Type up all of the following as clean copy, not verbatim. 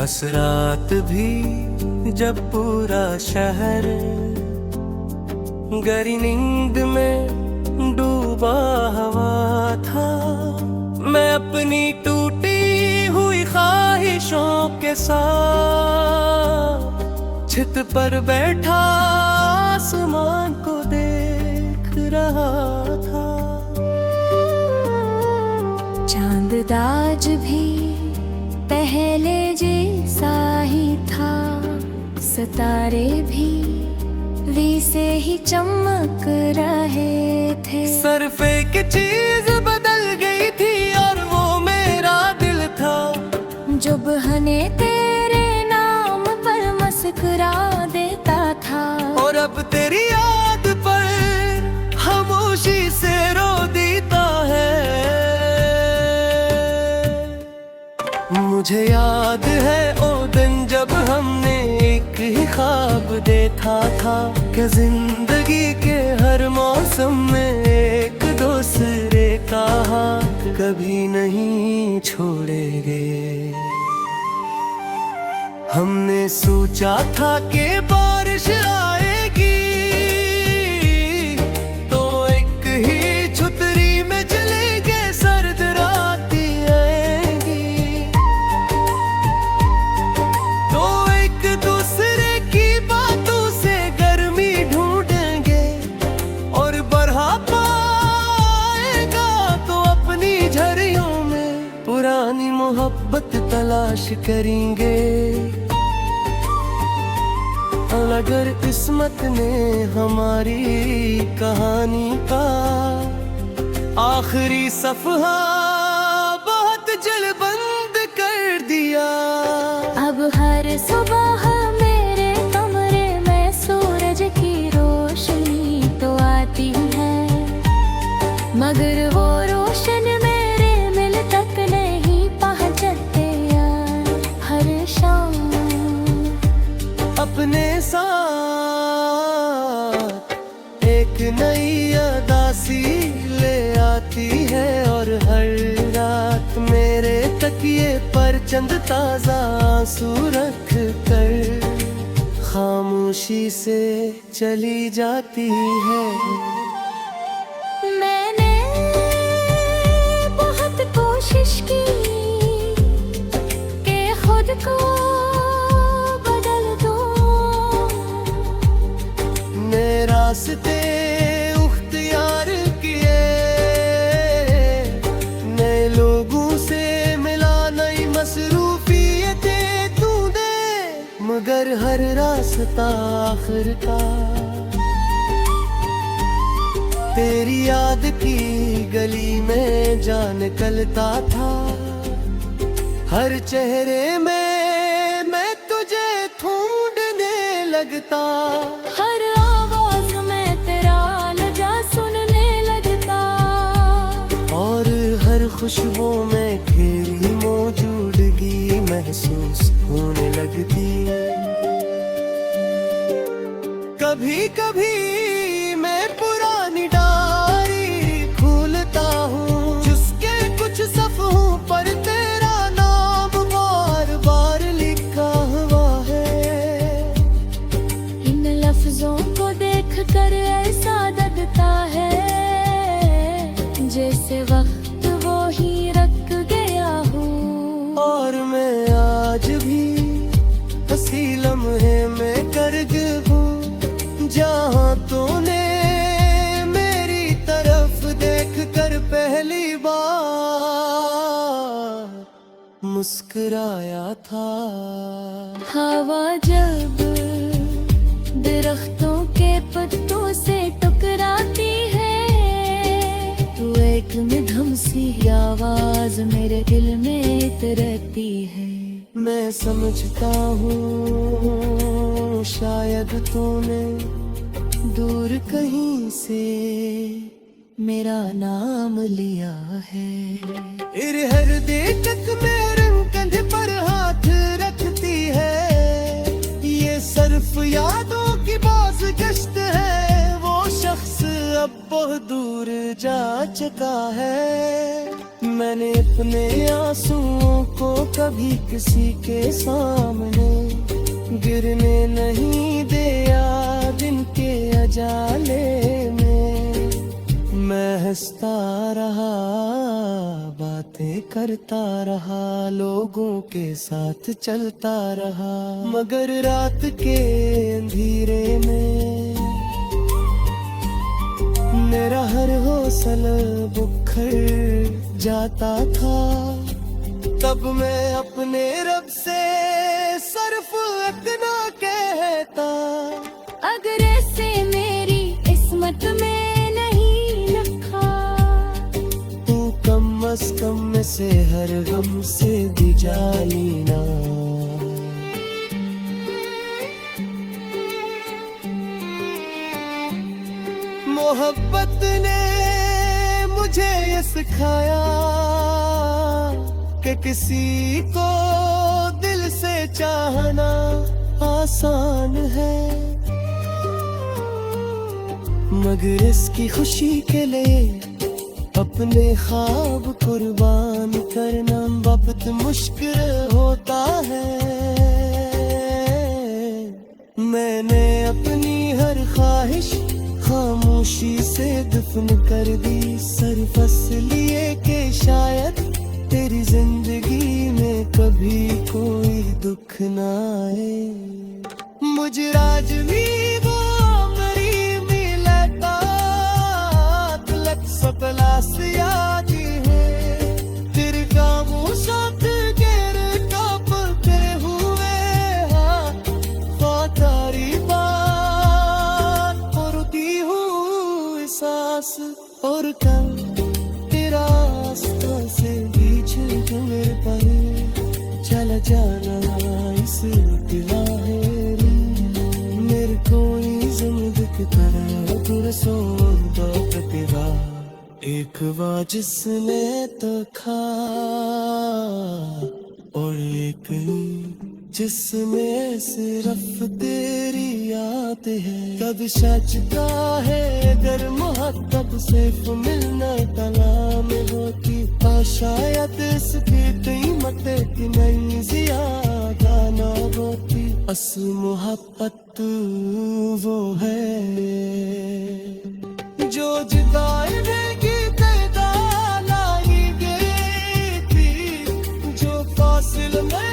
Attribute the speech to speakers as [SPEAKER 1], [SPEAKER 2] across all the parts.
[SPEAKER 1] बस रात भी जब पूरा शहर गहरी नींद में डूबा हुआ था, मैं अपनी टूटी हुई ख्वाहिशों के साथ छत पर बैठा आसमान को देख रहा था।
[SPEAKER 2] चांद आज भी पहले जैसा ही था, सितारे भी वैसे ही चमक रहे थे।
[SPEAKER 1] सिर्फ एक चीज बदल गई थी और वो मेरा दिल था,
[SPEAKER 2] जो बहाने तेरे नाम पर मुस्कुरा देता था।
[SPEAKER 1] और अब तेरी याद पर खामोशी से रो देता है। मुझे याद है ओ दिन जब हमने एक ही ख्वाब देखा था कि जिंदगी के हर मौसम में एक दूसरे का हाथ कभी नहीं छोड़ेंगे। हमने सोचा था कि बारिश आएगी तो एक ही छतरी में चलेंगे, सर्द रातें आएंगी तो एक दूसरे की बातों से गर्मी ढूंढेंगे। और बरहा पाएगा तो अपनी झरियों में पुरानी मोहब्बत तलाश करेंगे। अगर किस्मत ने हमारी कहानी का आखिरी सफहा बहुत जल्द बंद कर दिया।
[SPEAKER 2] अब हर सुबह मेरे कमरे में सूरज की रोशनी तो आती है, मगर वो रोशन मेरे दिल तक नहीं पहुंचते यार। हर शाम
[SPEAKER 1] अपने साथ एक नई उदासी ले आती है और हर रात मेरे तकिए पर चंद ताजा आंसू रख कर खामोशी से चली जाती है।
[SPEAKER 2] मैंने बहुत कोशिश की कि खुद को
[SPEAKER 1] रास्ते उख्तियार किए, नए लोगों से मिला, नई मसरूफियतें तूने, मगर हर रास्ता आखिर का तेरी याद की गली में जा निकलता था। हर चेहरे में मैं तुझे ढूंढने लगता,
[SPEAKER 2] हर आवाज में तेरा लहजा सुनने लगता,
[SPEAKER 1] और हर खुशबू में तेरी मौजूदगी महसूस होने लगती। कभी कभी मैं पुरानी डायरी खोलता हूँ जिसके कुछ सफ़हों पर तेरा नाम बार बार लिखा हुआ है।
[SPEAKER 2] इन लफ्जों को देख कर ऐसा लगता है जैसे वक्त वो ही रख गया हूँ।
[SPEAKER 1] और मैं आज भी हंसी लम्हे में गर्क हूँ जहाँ तूने मेरी तरफ देख कर पहली बार मुस्कुराया था।
[SPEAKER 2] हवा जब दरख्तों के पत्तों से टकराती है तो एक मधुर सी आवाज मेरे दिल में उतरती है।
[SPEAKER 1] मैं समझता हूँ शायद तूने दूर कहीं से
[SPEAKER 2] मेरा नाम लिया है।
[SPEAKER 1] हर देखत मेरे कंधे पर हाथ रखती है, ये सिर्फ यादों की बाज़ गश्त है। वो शख्स अब बहुत दूर जा चुका है। मैंने अपने आंसुओं को कभी किसी के सामने गिरने नहीं दिया। दिन के अजाले में मैं हंसता रहा, बातें करता रहा, लोगों के साथ चलता रहा। मगर रात के अंधेरे में मेरा हर हौसला बुखर जाता था। तब मैं अपने रब से सिर्फ इतना कहता,
[SPEAKER 2] अगर ऐसे मेरी किस्मत में नहीं लिखा,
[SPEAKER 1] तू कम अज कम से हर गम से दिजा लेना। मोहब्बत ने मुझे ये सिखाया कि किसी को दिल से चाहना आसान है, मगर इसकी खुशी के लिए अपने ख्वाब कुर्बान करना बहुत मुश्किल होता है। मैंने अपनी हर ख्वाहिश खामोशी से दफन कर दी, सिर्फ इसलिए कि शायद तेरी जिंदगी में कभी कोई दुख ना आए। मुझे आज भी वो मेरी मिलता तलक सतलास याद है। तेरे खामोशात गिर कांपते हुए हाथ, खातारी बात होती हूँ सांस, और कल तेरा रास्ता से बीच मेरे पर चला जाना इस तिवारी। मेरे कोई जिंदगी की तरह दूर सो दो प्रतिभा, एक बार जिसने तो खा और एक जिसमें सिर्फ तेरी याद है। कब सचता है अगर मोहब्बत सिर्फ मिलना तला में होती, शायद इसकी कीमत की नहीं ज्यादा ना होती। असल मोहब्बत वो है जो जुदाई की तैदाद लाई गई थी, जो फासिल में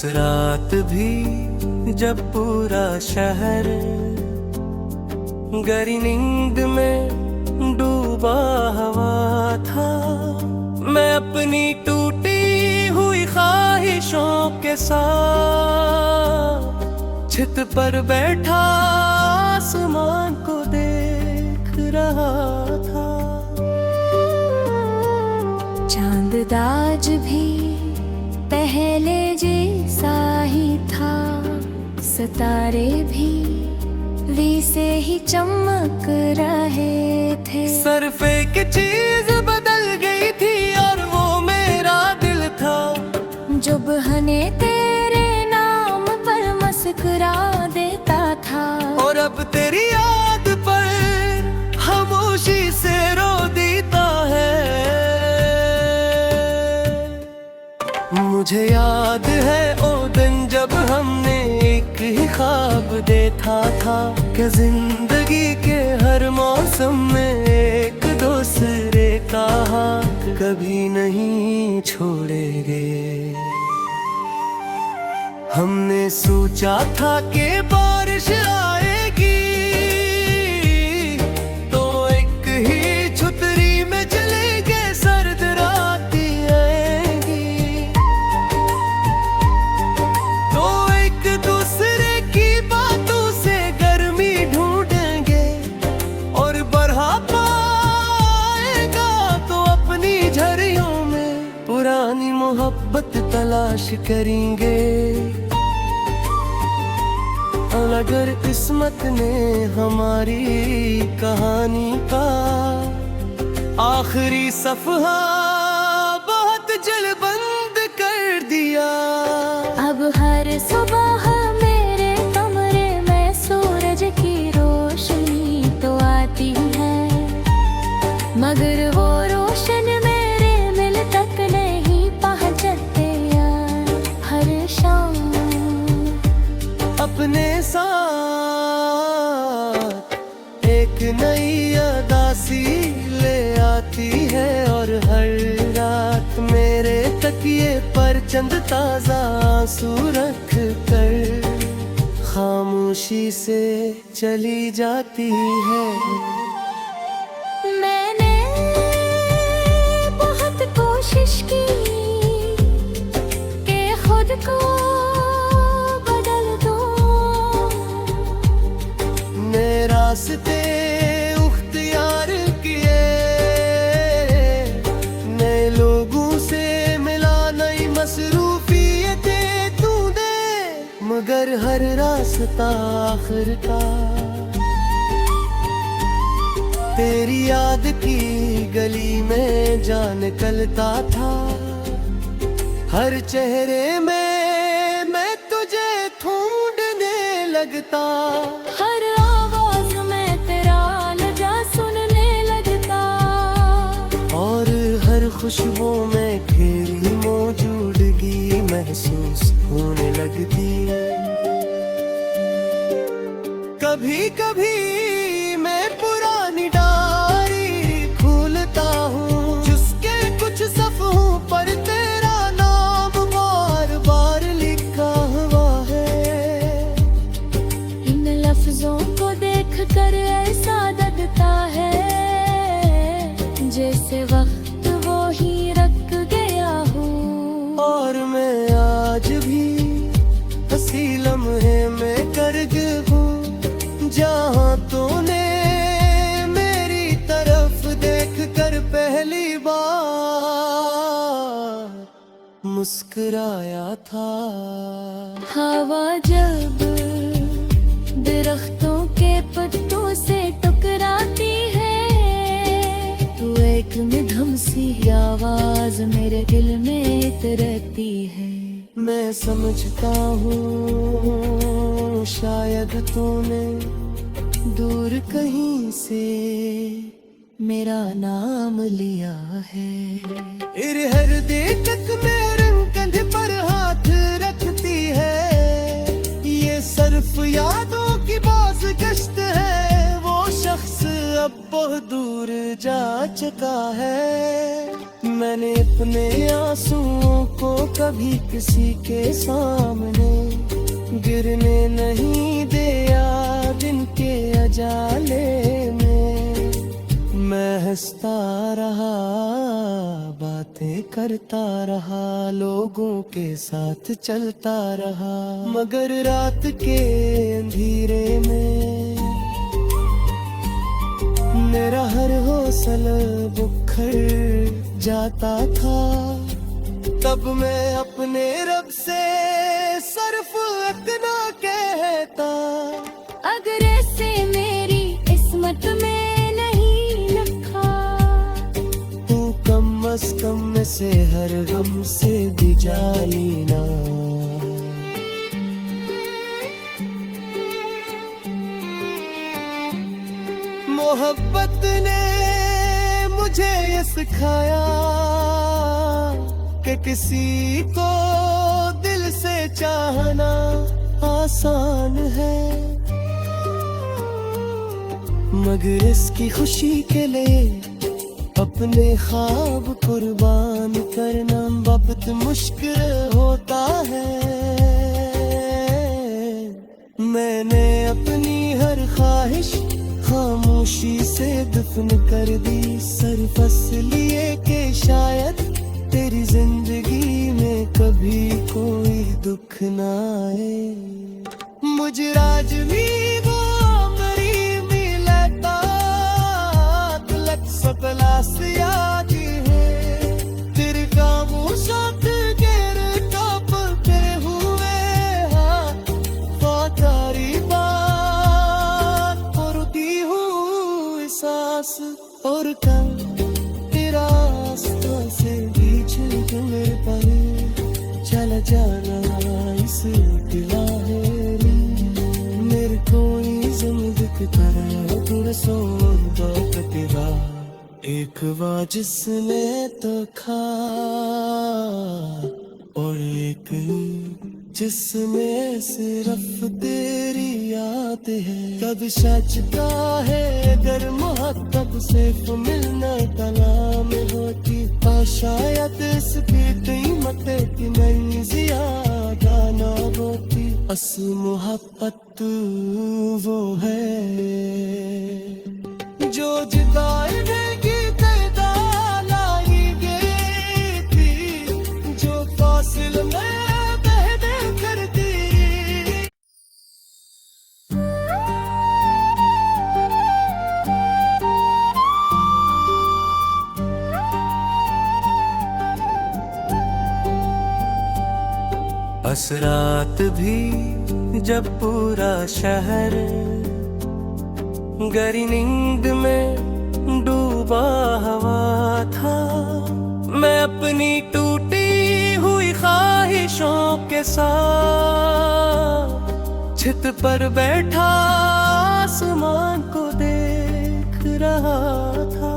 [SPEAKER 1] रात भी जब पूरा शहर गहरी नींद में डूबा हुआ था, मैं अपनी टूटी हुई ख्वाहिशों के साथ छत पर बैठा आसमान को देख रहा था।
[SPEAKER 2] चांद आज भी पहले जैसा ही था, सितारे भी वैसे ही चमक रहे थे।
[SPEAKER 1] सिर्फ एक चीज बदल गई थी और वो मेरा दिल था,
[SPEAKER 2] जो बहाने तेरे नाम पर मुस्कुरा देता था।
[SPEAKER 1] और अब तेरी याद पर खामोशी से रो देता है। मुझे याद है ओ दिन जब हमने एक ही ख्वाब देखा था कि जिंदगी के हर मौसम में एक दूसरे का हाथ कभी नहीं छोड़ेंगे। हमने सोचा था कि बारिश आएगी तो एक ही छतरी में चलेंगे, सर्द रातें आएंगी तो एक दूसरे की बातों से गर्मी ढूंढेंगे, और बरहा पाएगा तो अपनी झरियों में पुरानी मोहब्बत तलाश करेंगे। अगर किस्मत ने हमारी कहानी का आखिरी सफ़हा दिया।
[SPEAKER 2] अब हर सुबह मेरे कमरे में सूरज की रोशनी तो आती है, मगर वो रोशन मेरे दिल तक नहीं पहुंचते यार। हर शाम
[SPEAKER 1] अपने साथ एक नई उदासी ले आती है, और हर रात मेरे तकिए पर चंद ताजा आंसू रख कर खामोशी से चली जाती है।
[SPEAKER 2] मैंने बहुत कोशिश की कि खुद को बदल दूं,
[SPEAKER 1] नए रास्ते उख्तियार किए, नए लोगों से मिला, नई मसरूफियतें तूने, मगर हर रास्ता आखिर का तेरी याद की गली में जा निकलता था। हर चेहरे में मैं तुझे ढूंढने लगता,
[SPEAKER 2] हर आवाज में तेरा लहजा सुनने लगता,
[SPEAKER 1] और हर खुशबू में तेरी मौजूदगी महसूस होने लगती। कभी कभी मैं पुरानी डायरी खोलता हूँ, जिसके कुछ सफ़हों पर तेरा नाम बार बार लिखा हुआ है।
[SPEAKER 2] इन लफ्जों को देख कर ऐसा लगता है जैसे वक्त वो ही रख गया हो,
[SPEAKER 1] और मैं आज भी हंसी लम्हे में गर्क हूँ, जहाँ तूने मेरी तरफ देख कर पहली बार मुस्कुराया था।
[SPEAKER 2] हवा जब दरख्तों के पत्तों से टकराती है, तो एक मधुर सी आवाज मेरे दिल में उतरती है।
[SPEAKER 1] मैं समझता हूँ शायद तूने दूर कहीं से मेरा नाम लिया है। हर तक मेरे कंधे पर हाथ रखती है, ये सिर्फ यादों की बाज गश्त है। वो शख्स अब बहुत दूर जा चुका है, मैंने अपने आंसुओं को कभी किसी के सामने गिरने नहीं दिया। दिन के अजाले में मैं हंसता रहा, बातें करता रहा, लोगों के साथ चलता रहा, मगर रात के अंधेरे में मेरा हर हौसला बिखर जाता था। तब मैं अपने रब से सिर्फ इतना कहता,
[SPEAKER 2] अगर ऐसे मेरी किस्मत में नहीं लिखा,
[SPEAKER 1] तू कम अज कम से हर गम से भी जानी ना। मोहब्बत ने मुझे ये सिखाया कि किसी को दिल से चाहना आसान है, मगर इसकी खुशी के लिए अपने ख्वाब कुर्बान करना बहुत मुश्किल होता है। मैंने अपनी हर ख्वाहिश खामोशी से दफन कर दी, सिर्फ इसलिए कि शायद तेरी जिंदगी में कभी कोई दुख ना आए। मुझे राज भी वो मेरी मिलता तलक सकला से याद है, तेरे खामोशात गिर कप के हुए हाथ फातारी बात करती हूँ सांस, और कल तेरा रास्ता से बीच मेरे पर चला जाना इस गिलाहेरी मेरे कोई जिंदगी तरह तुरसों तेरा एक बार जिसने तो खा और एक जिसमें सिर्फ तेरी याद है। कब सचता है अगर मोहब्बत सिर्फ मिलना कलाम होती शायद इसकी कीमत की नई ज़ियादा ना होती। अस मोहब्बत वो है जो जुदाई देगी पैदा लाई गई थी जो फासिल में पैदा करती। असरात भी जब पूरा शहर गहरी नींद में डूबा हुआ था मैं अपनी टूटी हुई ख्वाहिशों के साथ छत पर बैठा आसमान को देख रहा था।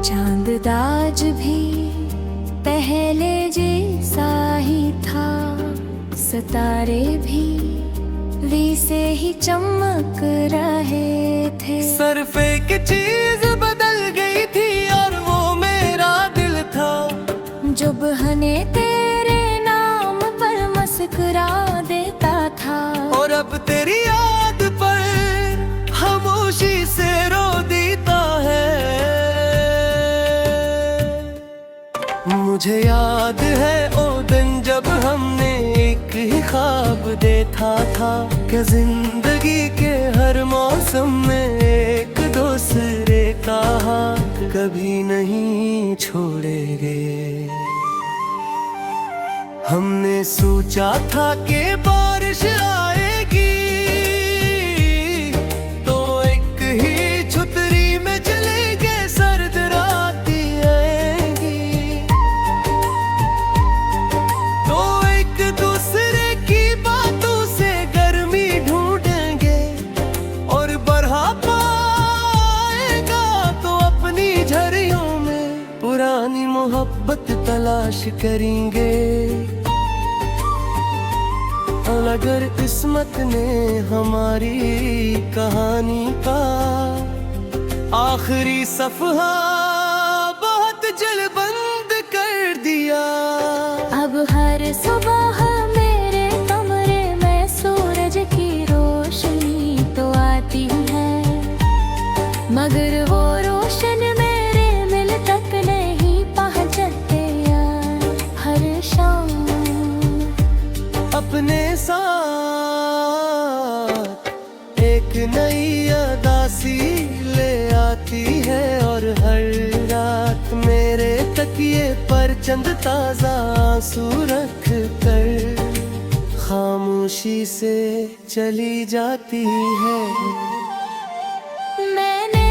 [SPEAKER 2] चांद दाज भी पहले जैसा ही था सितारे भी वैसे ही चमक रहे थे।
[SPEAKER 1] सिर्फ एक चीज बदल गई थी और वो मेरा दिल था
[SPEAKER 2] जो बहने तेरे नाम पर मुस्कुरा देता था
[SPEAKER 1] और अब तेरी याद पर खामोशी से रो देता है। मुझे याद है ओ दिन जब हमने एक ही ख्वाब देखा था कि जिंदगी के हर मौसम में एक दूसरे का हाथ कभी नहीं छोड़ेंगे। हमने सोचा था कि बारिश आएगी तो एक ही छतरी में चलेंगे सर्द रातें आएंगी तो एक दूसरे की बातों से गर्मी ढूंढेंगे और बरहा पाएगा तो अपनी झरियों में पुरानी मोहब्बत तलाश करेंगे। अगर किस्मत ने हमारी कहानी का आखिरी सफहा बहुत जल्द बंद कर दिया।
[SPEAKER 2] अब हर सुबह मेरे कमरे में सूरज की रोशनी तो आती है मगर वो रोशन मेरे दिल तक नहीं पहुंचते यार। हर शाम
[SPEAKER 1] अपने साथ एक नई अदासी ले आती है और हर रात मेरे तकिए पर चंद ताजा आंसू रख कर खामोशी से चली जाती है।
[SPEAKER 2] मैंने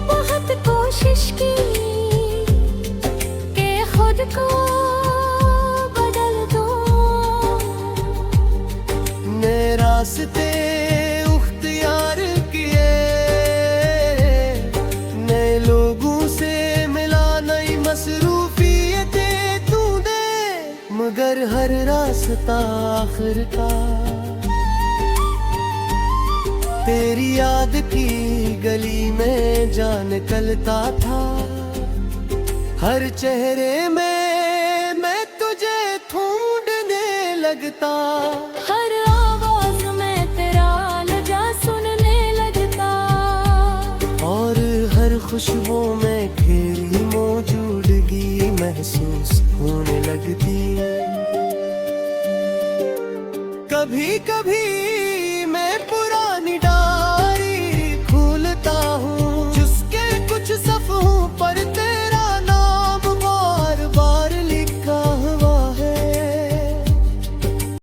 [SPEAKER 2] बहुत कोशिश की कि खुद को
[SPEAKER 1] रास्ते उख्तियार किए नए लोगों से मिला नई मसरूफियतें तूने मगर हर रास्ता आखिर का तेरी याद की गली में जा निकलता था। हर चेहरे में मैं तुझे ढूंढने लगता
[SPEAKER 2] हर आवाज में तेरा लहजा सुनने लगता
[SPEAKER 1] और हर खुशबू में तेरी मौजूदगी महसूस होने लगती। कभी कभी